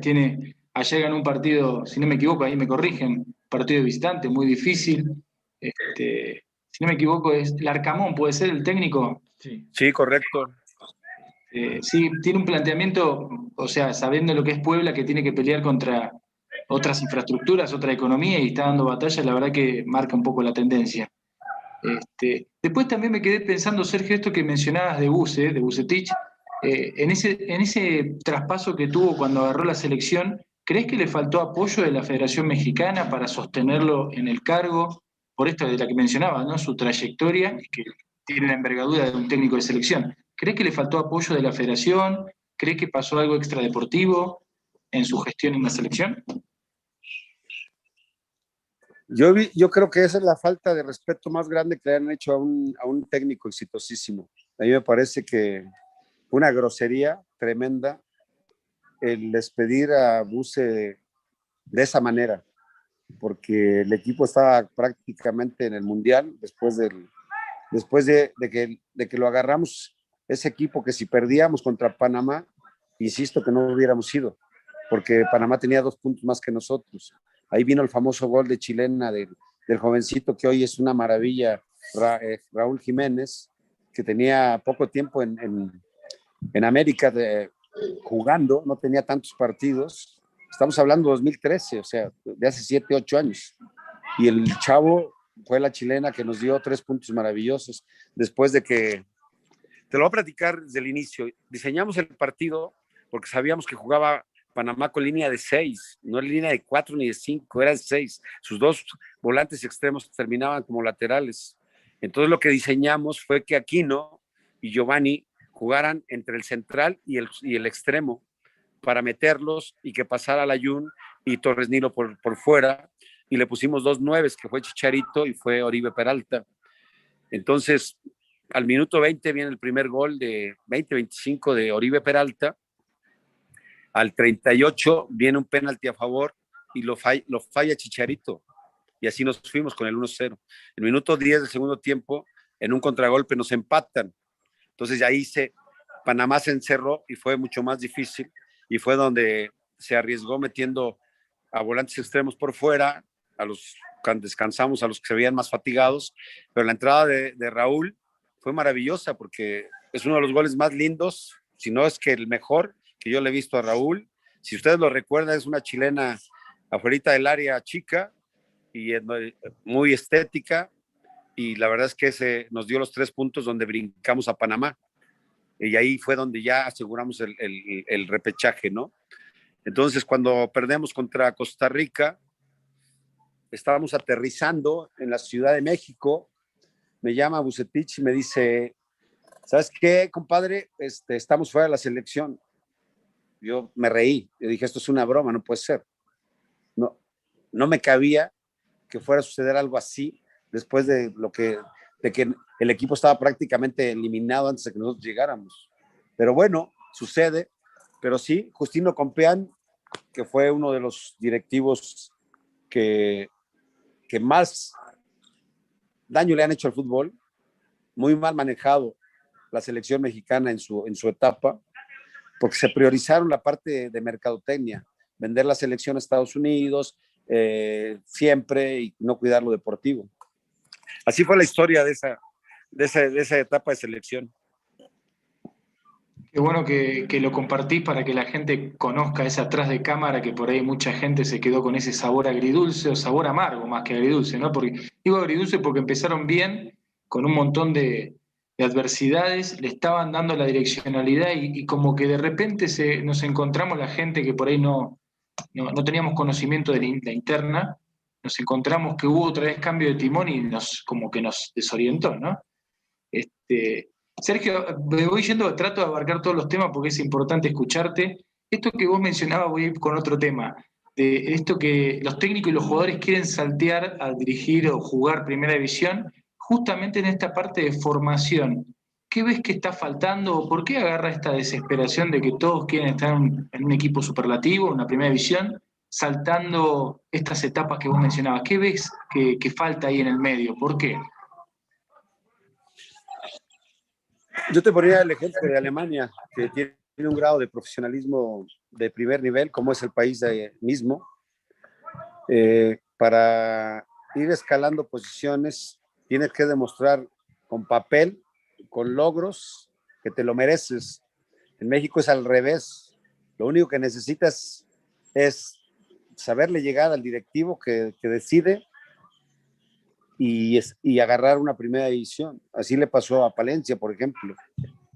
ayer ganó un partido, si no me equivoco, ahí me corrigen, partido de visitante, muy difícil. Si no me equivoco, es Larcamón, ¿puede ser el técnico? Sí, correcto. Sí, tiene un planteamiento, o sea, sabiendo lo que es Puebla, que tiene que pelear contra otras infraestructuras, otra economía, y está dando batalla, la verdad que marca un poco la tendencia. Después también me quedé pensando, Sergio, esto que mencionabas de Vucetich, en ese traspaso que tuvo cuando agarró la selección, ¿crees que le faltó apoyo de la Federación Mexicana para sostenerlo en el cargo? Por esto de la que mencionaba, ¿no? Su trayectoria, que tiene la envergadura de un técnico de selección. ¿Crees que le faltó apoyo de la Federación? ¿Crees que pasó algo extradeportivo en su gestión en la selección? Yo creo que esa es la falta de respeto más grande que le han hecho a un técnico exitosísimo. A mí me parece que fue una grosería tremenda el despedir a Buse de esa manera, porque el equipo estaba prácticamente en el Mundial después de que lo agarramos, ese equipo que si perdíamos contra Panamá, insisto que no hubiéramos ido, porque Panamá tenía 2 puntos más que nosotros. Ahí vino el famoso gol de chilena del jovencito que hoy es una maravilla, Raúl Jiménez, que tenía poco tiempo en América jugando, no tenía tantos partidos. Estamos hablando de 2013, o sea, de hace 7, 8 años. Y el chavo fue la chilena que nos dio 3 puntos maravillosos después de que, te lo voy a platicar desde el inicio, diseñamos el partido porque sabíamos que jugaba Panamá con línea de 6, no era línea de 4 ni de 5, era de 6. Sus 2 volantes extremos terminaban como laterales. Entonces lo que diseñamos fue que Aquino y Giovanni jugaran entre el central y el extremo para meterlos y que pasara Layún y Torres Nilo por fuera, y le pusimos 2 nueves, que fue Chicharito y fue Oribe Peralta. Entonces, al minuto 20 viene el primer gol de 20-25 de Oribe Peralta, al 38 viene un penalti a favor y lo falla Chicharito, y así nos fuimos con el 1-0. El minuto 10 del segundo tiempo, en un contragolpe nos empatan. Entonces ahí Panamá se encerró y fue mucho más difícil, y fue donde se arriesgó metiendo a volantes extremos por fuera, descansamos a los que se veían más fatigados, pero la entrada de Raúl fue maravillosa porque es uno de los goles más lindos, si no es que el mejor que yo le he visto a Raúl. Si ustedes lo recuerdan, es una chilena afuera del área chica y muy estética, y la verdad es que nos dio los 3 puntos donde brincamos a Panamá, y ahí fue donde ya aseguramos el repechaje, ¿no? Entonces, cuando perdemos contra Costa Rica, estábamos aterrizando en la Ciudad de México, me llama Vucetich y me dice, ¿sabes qué, compadre? Estamos fuera de la selección. Yo me reí, yo dije, esto es una broma, no puede ser. No me cabía que fuera a suceder algo así después de que el equipo estaba prácticamente eliminado antes de que nosotros llegáramos. Pero bueno, sucede. Pero sí, Justino Compeán, que fue uno de los directivos que más daño le han hecho al fútbol, muy mal manejado la selección mexicana en su etapa, porque se priorizaron la parte de mercadotecnia, vender la selección a Estados Unidos siempre, y no cuidar lo deportivo. Así fue la historia de esa etapa de selección. Qué bueno que lo compartís para que la gente conozca ese atrás de cámara, que por ahí mucha gente se quedó con ese sabor agridulce o sabor amargo más que agridulce, ¿no? Digo agridulce porque empezaron bien, con un montón de adversidades, le estaban dando la direccionalidad y como que de repente nos encontramos la gente que por ahí no teníamos conocimiento de la interna, nos encontramos que hubo otra vez cambio de timón y como que nos desorientó, ¿no? Sergio, me voy yendo, trato de abarcar todos los temas porque es importante escucharte. Esto que vos mencionabas, voy a ir con otro tema. de esto que los técnicos y los jugadores quieren saltear a dirigir o jugar primera división, justamente en esta parte de formación. ¿Qué ves que está faltando o por qué agarra esta desesperación de que todos quieren estar en un equipo superlativo, en una primera división, saltando estas etapas que vos mencionabas? ¿Qué ves que falta ahí en el medio? ¿Por qué? Yo te ponía el ejemplo de Alemania, que tiene un grado de profesionalismo de primer nivel, como es el país mismo. Para ir escalando posiciones, tienes que demostrar con papel, con logros, que te lo mereces. En México es al revés. Lo único que necesitas es saberle llegar al directivo que decide y agarrar una primera división. Así le pasó a Palencia, por ejemplo.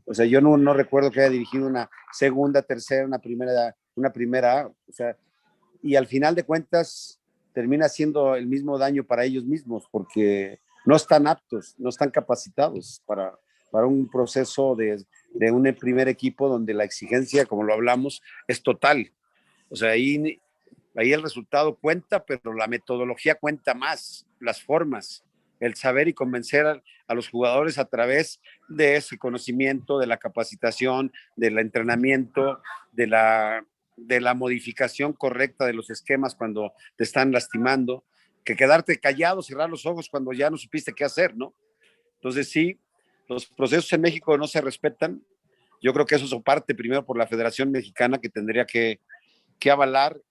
O sea, yo no recuerdo que haya dirigido una segunda, tercera, una primera A. O sea, y al final de cuentas termina siendo el mismo daño para ellos mismos porque no están aptos, no están capacitados para un proceso de un primer equipo donde la exigencia, como lo hablamos, es total. O sea, ahí el resultado cuenta, pero la metodología cuenta más, las formas, el saber y convencer a los jugadores a través de ese conocimiento, de la capacitación, del entrenamiento, de la modificación correcta de los esquemas cuando te están lastimando, que quedarte callado, cerrar los ojos cuando ya no supiste qué hacer, ¿no? Entonces sí, los procesos en México no se respetan. Yo creo que eso es parte primero por la Federación Mexicana que tendría que avalar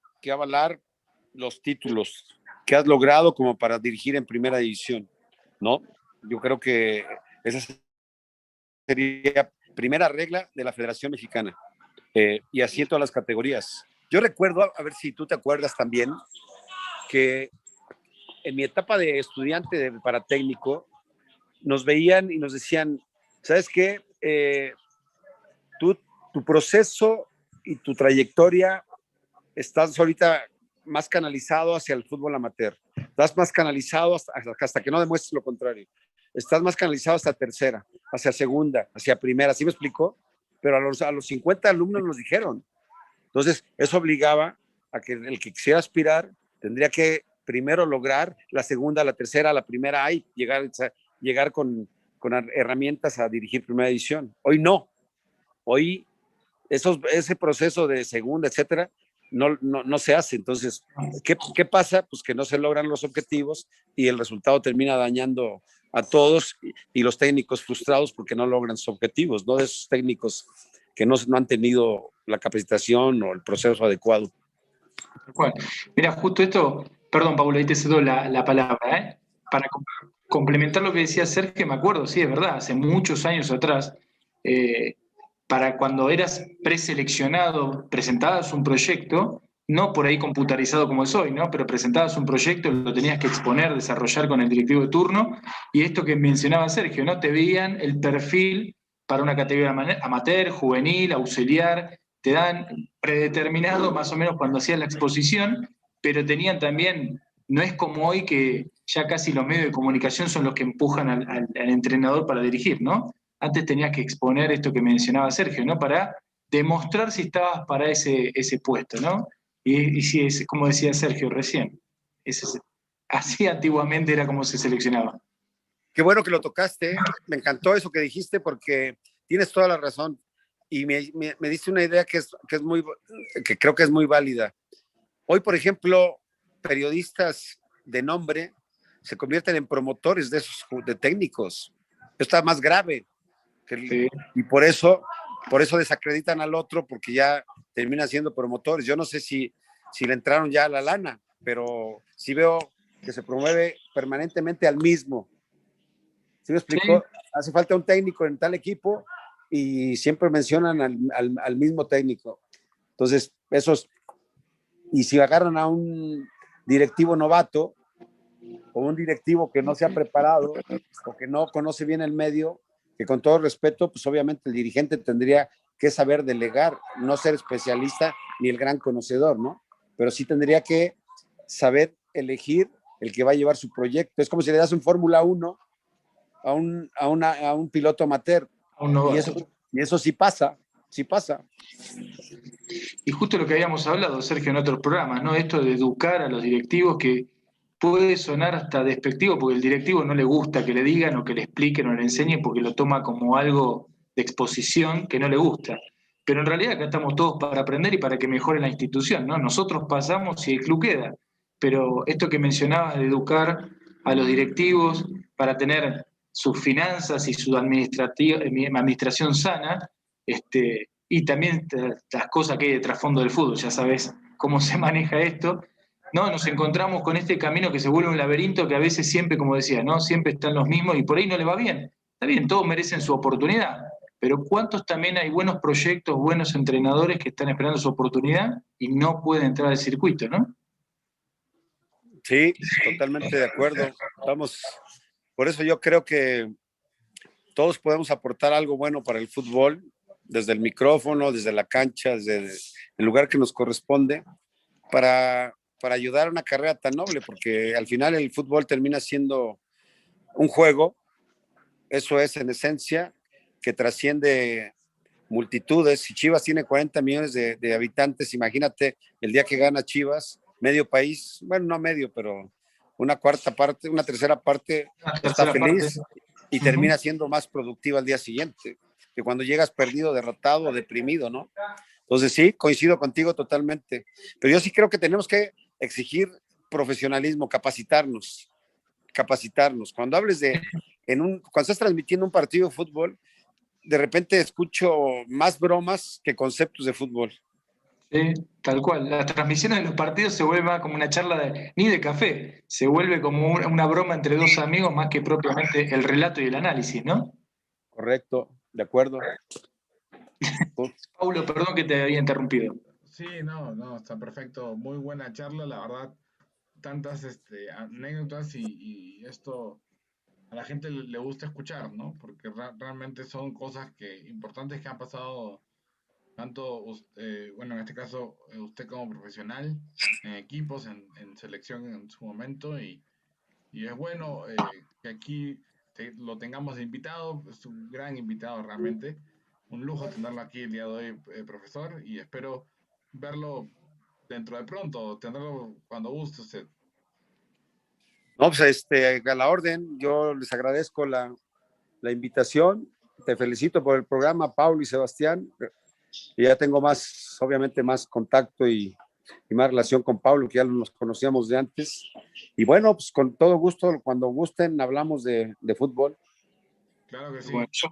los títulos que has logrado como para dirigir en primera división, ¿no? Yo creo que esa sería primera regla de la Federación Mexicana, y así en todas las categorías. Yo recuerdo, a ver si tú te acuerdas también, que en mi etapa de estudiante para técnico, nos veían y nos decían, ¿sabes qué? Tu proceso y tu trayectoria estás ahorita más canalizado hacia el fútbol amateur. Estás más canalizado hasta que no demuestres lo contrario. Estás más canalizado hasta tercera, hacia segunda, hacia primera. ¿Sí me explicó? Pero a los 50 alumnos nos dijeron. Entonces, eso obligaba a que el que quisiera aspirar tendría que primero lograr la segunda, la tercera, la primera y llegar con herramientas a dirigir primera edición. Hoy no. Hoy ese proceso de segunda, etcétera, no se hace. Entonces, ¿qué pasa? Pues que no se logran los objetivos y el resultado termina dañando a todos y los técnicos frustrados porque no logran sus objetivos, ¿no? De esos técnicos que no han tenido la capacitación o el proceso adecuado. Bueno, mira, justo esto, perdón, Paula, ahí te cedo la palabra, ¿eh? Para complementar lo que decía Sergio, me acuerdo, sí, es verdad, hace muchos años atrás, eh, para cuando eras preseleccionado, presentabas un proyecto, no por ahí computarizado como es hoy, ¿no? Pero presentabas un proyecto, lo tenías que exponer, desarrollar con el directivo de turno, y esto que mencionaba Sergio, ¿no? Te veían el perfil para una categoría amateur, juvenil, auxiliar, te dan predeterminado más o menos cuando hacías la exposición, pero tenían también, no es como hoy que ya casi los medios de comunicación son los que empujan al entrenador para dirigir, ¿no? Antes tenías que exponer esto que mencionaba Sergio, ¿no? Para demostrar si estabas para ese puesto, ¿no? Y si es, como decía Sergio recién, así antiguamente era como se seleccionaba. Qué bueno que lo tocaste, me encantó eso que dijiste porque tienes toda la razón y me diste una idea que creo que es muy válida. Hoy, por ejemplo, periodistas de nombre se convierten en promotores de técnicos. Esto está más grave. Sí. Y por eso desacreditan al otro porque ya terminan siendo promotores. Yo no sé si le entraron ya a la lana, pero sí veo que se promueve permanentemente al mismo. ¿Sí me explicó? Sí. Hace falta un técnico en tal equipo y siempre mencionan al mismo técnico. Entonces, y si agarran a un directivo novato o un directivo que no se ha preparado o que no conoce bien el medio, que con todo respeto, pues obviamente el dirigente tendría que saber delegar, no ser especialista ni el gran conocedor, ¿no? Pero sí tendría que saber elegir el que va a llevar su proyecto. Es como si le das un Fórmula 1 a un piloto amateur. Y eso sí pasa, sí pasa. Y justo lo que habíamos hablado, Sergio, en otros programas, ¿no? Esto de educar a los directivos que puede sonar hasta despectivo porque el directivo no le gusta que le digan o que le expliquen o le enseñen porque lo toma como algo de exposición que no le gusta. Pero en realidad acá estamos todos para aprender y para que mejore la institución, ¿no? Nosotros pasamos y el club queda. Pero esto que mencionabas de educar a los directivos para tener sus finanzas y su administración sana, y también las cosas que hay de trasfondo del fútbol, ya sabes cómo se maneja esto, ¿no? Nos encontramos con este camino que se vuelve un laberinto que a veces siempre, como decía, ¿no? Siempre están los mismos y por ahí no le va bien. Está bien, todos merecen su oportunidad, pero ¿cuántos también hay buenos proyectos, buenos entrenadores que están esperando su oportunidad y no pueden entrar al circuito, ¿no? Sí, totalmente de acuerdo. Vamos, por eso yo creo que todos podemos aportar algo bueno para el fútbol, desde el micrófono, desde la cancha, desde el lugar que nos corresponde, para ayudar a una carrera tan noble, porque al final el fútbol termina siendo un juego, eso es en esencia, que trasciende multitudes. Si Chivas tiene 40 millones de habitantes, imagínate el día que gana Chivas, medio país, bueno, no medio, pero una cuarta parte, una tercera parte está feliz y termina siendo más productiva al día siguiente, que cuando llegas perdido, derrotado, deprimido, ¿no? Entonces sí, coincido contigo totalmente, pero yo sí creo que tenemos que exigir profesionalismo, capacitarnos. Cuando hables cuando estás transmitiendo un partido de fútbol, de repente escucho más bromas que conceptos de fútbol. Sí, tal cual. Las transmisiones de los partidos se vuelve más como una charla ni de café, se vuelve como una broma entre dos amigos más que propiamente el relato y el análisis, ¿no? Correcto, de acuerdo. Paulo, perdón que te había interrumpido. Sí, no, no, está perfecto. Muy buena charla, la verdad. Tantas anécdotas y esto a la gente le gusta escuchar, ¿no? Porque realmente son cosas importantes que han pasado tanto, bueno, en este caso, usted como profesional, en equipos, en selección en su momento, y es bueno que aquí lo tengamos de invitado, es un gran invitado realmente, un lujo tenerlo aquí el día de hoy, profesor, y espero verlo dentro de pronto, tenerlo cuando guste usted. No, pues a la orden, yo les agradezco la invitación, te felicito por el programa, Paulo y Sebastián, y ya tengo más, obviamente más contacto y más relación con Pablo, que ya nos conocíamos de antes. Y bueno, pues con todo gusto, cuando gusten, hablamos de fútbol. Claro que sí. Bueno, yo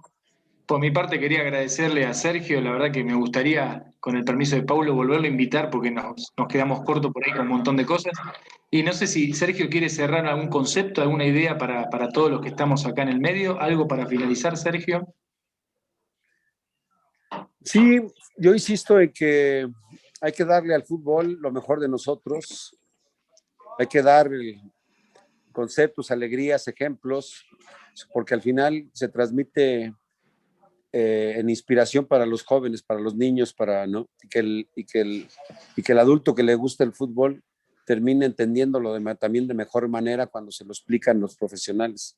por mi parte quería agradecerle a Sergio, la verdad que me gustaría, con el permiso de Paulo, volverlo a invitar porque nos quedamos cortos por ahí con un montón de cosas. Y no sé si Sergio quiere cerrar algún concepto, alguna idea para todos los que estamos acá en el medio, algo para finalizar, Sergio. Sí, yo insisto en que hay que darle al fútbol lo mejor de nosotros, hay que dar conceptos, alegrías, ejemplos, porque al final se transmite en inspiración para los jóvenes, para los niños, ¿no? Y que el adulto que le gusta el fútbol termine entendiéndolo también de mejor manera cuando se lo explican los profesionales.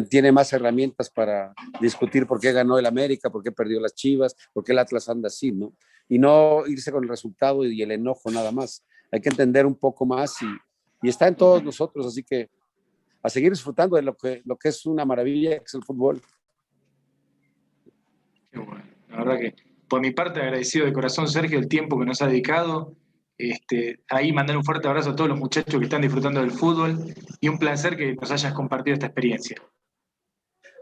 Tiene más herramientas para discutir por qué ganó el América, por qué perdió las Chivas, por qué el Atlas anda así, ¿no? Y no irse con el resultado y el enojo nada más. Hay que entender un poco más y está en todos nosotros, así que a seguir disfrutando de lo que es una maravilla, que es el fútbol. Qué bueno. La verdad que por mi parte agradecido de corazón, Sergio, el tiempo que nos ha dedicado. Ahí mandar un fuerte abrazo a todos los muchachos que están disfrutando del fútbol y un placer que nos hayas compartido esta experiencia.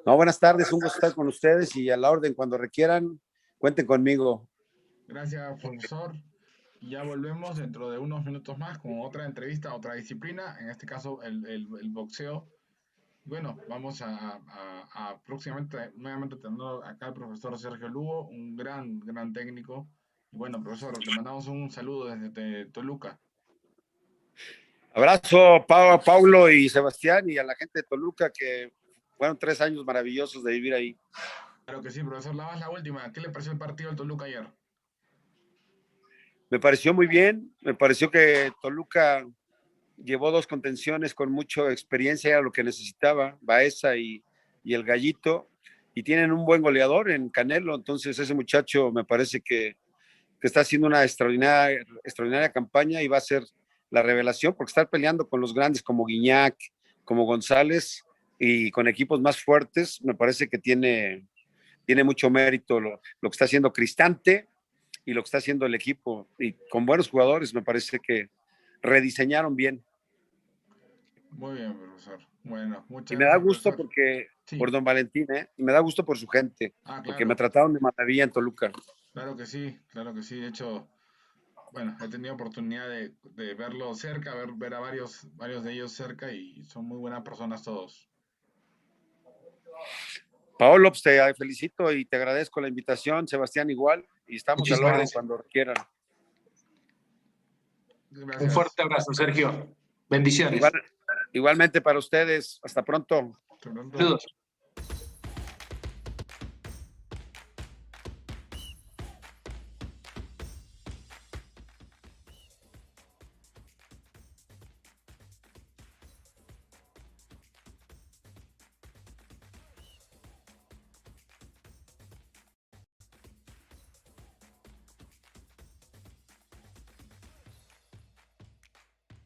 No, buenas tardes, un gusto estar con ustedes y a la orden cuando requieran, cuenten conmigo. Gracias, profesor. Y ya volvemos dentro de unos minutos más con otra entrevista, otra disciplina, en este caso el boxeo. Bueno, vamos a próximamente nuevamente tener acá al profesor Sergio Lugo, un gran técnico. Y bueno, profesor, le mandamos un saludo desde Toluca. Abrazo, Paulo y Sebastián, y a la gente de Toluca, que fueron 3 años maravillosos de vivir ahí. Claro que sí, profesor. La última. ¿Qué le pareció el partido del Toluca ayer? Me pareció muy bien, me pareció que Toluca llevó 2 contenciones con mucha experiencia, era lo que necesitaba, Baeza y el Gallito, y tienen un buen goleador en Canelo, entonces ese muchacho me parece que que está haciendo una extraordinaria campaña y va a ser la revelación, porque estar peleando con los grandes como Guiñac, como González y con equipos más fuertes, me parece que tiene mucho mérito lo que está haciendo Cristante y lo que está haciendo el equipo. Y con buenos jugadores, me parece que rediseñaron bien. Muy bien, profesor. Bueno, Y muchas me da gracias, gusto profesor. porque, Sí. por don Valentín, y me da gusto por su gente, porque me Claro. trataron de maravilla en Toluca. Claro que sí, claro que sí. De hecho, bueno, he tenido oportunidad de verlo cerca, ver a varios de ellos cerca y son muy buenas personas todos. Paolo, pues te felicito y te agradezco la invitación, Sebastián igual, y estamos al Muchísimas orden gracias. cuando quieran. Gracias. Un fuerte abrazo, Sergio. Bendiciones. Igualmente para ustedes, hasta pronto. Hasta pronto. Saludos.